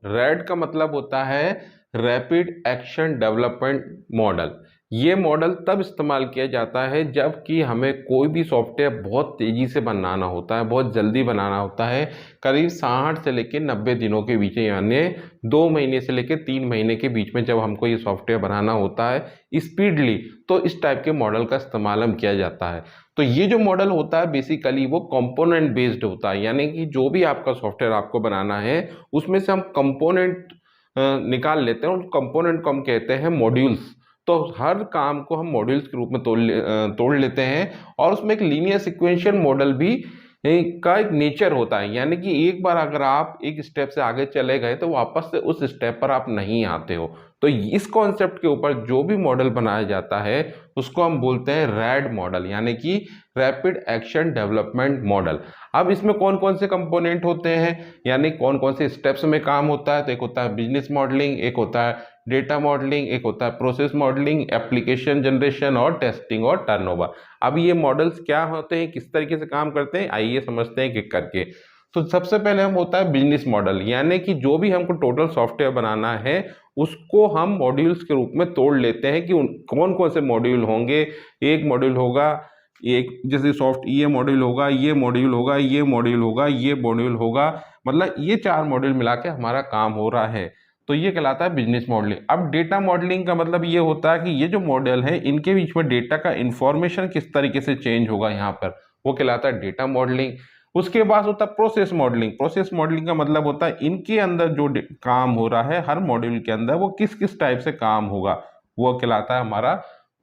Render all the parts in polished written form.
Red का मतलब होता है रैपिड एक्शन डेवलपमेंट मॉडल। ये मॉडल तब इस्तेमाल किया जाता है जबकि हमें कोई भी सॉफ्टवेयर बहुत तेजी से बनाना होता है, बहुत जल्दी बनाना होता है, करीब 60 से लेकर 90 दिनों के बीच में, यानी 2 महीने से लेकर 3 महीने के बीच में जब हमको ये सॉफ्टवेयर बनाना होता है स्पीडली, तो इस टाइप के मॉडल का इस्तेमाल हम किया जाता है। तो ये जो मॉडल होता है बेसिकली वो कंपोनेंट बेस्ड होता है, यानी कि जो भी आपका सॉफ्टवेयर आपको बनाना है उसमें से हम कंपोनेंट निकाल लेते हैं, उन कंपोनेंट को हम कहते हैं मॉड्यूल्स। तो हर काम को हम मॉड्यूल्स के रूप में तोड़ लेते हैं, और उसमें एक लीनियर सिक्वेंशियल मॉडल भी का एक नेचर होता है, यानी कि एक बार अगर आप एक स्टेप से आगे चले गए तो वापस से उस स्टेप पर आप नहीं आते हो। तो इस कॉन्सेप्ट के ऊपर जो भी मॉडल बनाया जाता है उसको हम बोलते हैं रैड मॉडल, यानी कि रैपिड एक्शन डेवलपमेंट मॉडल। अब इसमें कौन कौन से कंपोनेंट होते हैं, यानी कौन कौन से स्टेप्स में काम होता है, तो एक होता है बिजनेस मॉडलिंग, एक होता है डेटा मॉडलिंग, एक होता है प्रोसेस मॉडलिंग, एप्लीकेशन जनरेशन और टेस्टिंग और टर्नओवर। अब ये मॉडल्स क्या होते हैं, किस तरीके से काम करते हैं, आइए समझते हैं एक करके। तो सबसे पहले हम होता है बिजनेस मॉडल, यानी कि जो भी हमको टोटल सॉफ्टवेयर बनाना है उसको हम मॉड्यूल्स के रूप में तोड़ लेते हैं कि कौन कौन से मॉड्यूल होंगे। एक मॉड्यूल होगा, एक जैसे सॉफ्ट ये मॉड्यूल होगा, ये मॉड्यूल होगा, ये मॉड्यूल होगा, ये मॉड्यूल होगा, मतलब ये 4 मॉड्यूल मिला के हमारा काम हो रहा है। तो ये कहलाता है बिजनेस मॉडलिंग। अब डेटा मॉडलिंग का मतलब ये होता है कि ये जो मॉडल है इनके बीच में डेटा का इंफॉर्मेशन किस तरीके से चेंज होगा यहाँ पर, वो कहलाता है डेटा मॉडलिंग। उसके बाद होता है प्रोसेस मॉडलिंग। प्रोसेस मॉडलिंग का मतलब होता है इनके अंदर जो काम हो रहा है हर मॉड्यूल के अंदर वो किस किस टाइप से काम होगा, वो कहलाता है हमारा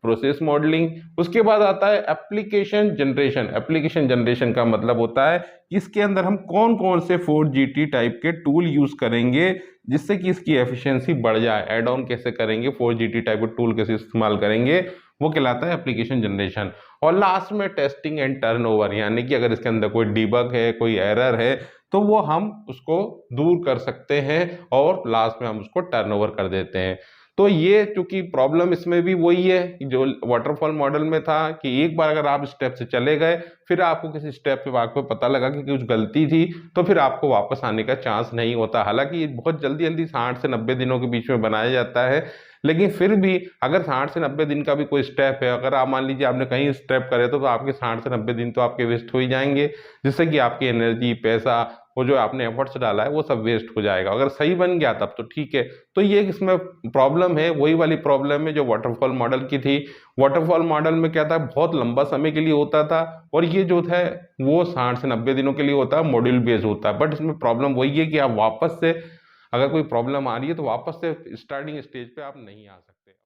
प्रोसेस मॉडलिंग। उसके बाद आता है एप्लीकेशन जनरेशन। एप्लीकेशन जनरेशन का मतलब होता है इसके अंदर हम कौन कौन से 4GT टाइप के टूल यूज करेंगे जिससे कि इसकी एफिशिएंसी बढ़ जाए, एड ऑन कैसे करेंगे, 4GT टाइप के टूल कैसे इस्तेमाल करेंगे, वो कहलाता है एप्लीकेशन जनरेशन। और लास्ट में टेस्टिंग एंड टर्नओवर, यानी कि अगर इसके अंदर कोई डिबग है, कोई एरर है, तो वो हम उसको दूर कर सकते हैं और लास्ट में हम उसको टर्नओवर कर देते हैं। तो ये चूंकि प्रॉब्लम इसमें भी वही है जो वाटरफॉल मॉडल में था कि एक बार अगर आप स्टेप से चले गए फिर आपको किसी स्टेप पे आपको पता लगा कि कुछ गलती थी तो फिर आपको वापस आने का चांस नहीं होता। हालांकि ये बहुत जल्दी जल्दी 60 से 90 दिनों के बीच में बनाया जाता है, लेकिन फिर भी अगर 60 से 90 दिन का भी कोई स्टेप है, अगर आप मान लीजिए आपने कहीं स्टेप करे तो आपके 60 से 90 दिन तो आपके वेस्ट हो ही जाएंगे, जिससे कि आपकी एनर्जी, पैसा, वो जो आपने एफर्ट्स डाला है वो सब वेस्ट हो जाएगा। अगर सही बन गया तब तो ठीक है। तो ये इसमें प्रॉब्लम है, वही वाली प्रॉब्लम है जो वाटरफॉल मॉडल की थी। वाटरफॉल मॉडल में क्या था, बहुत लंबा समय के लिए होता था, और ये जो था वो 60 से 90 दिनों के लिए होता है, मॉड्यूल बेस्ड होता है। बट इसमें प्रॉब्लम वही है कि आप वापस से अगर कोई प्रॉब्लम आ रही है तो वापस से स्टार्टिंग स्टेज पे आप नहीं आ सकते।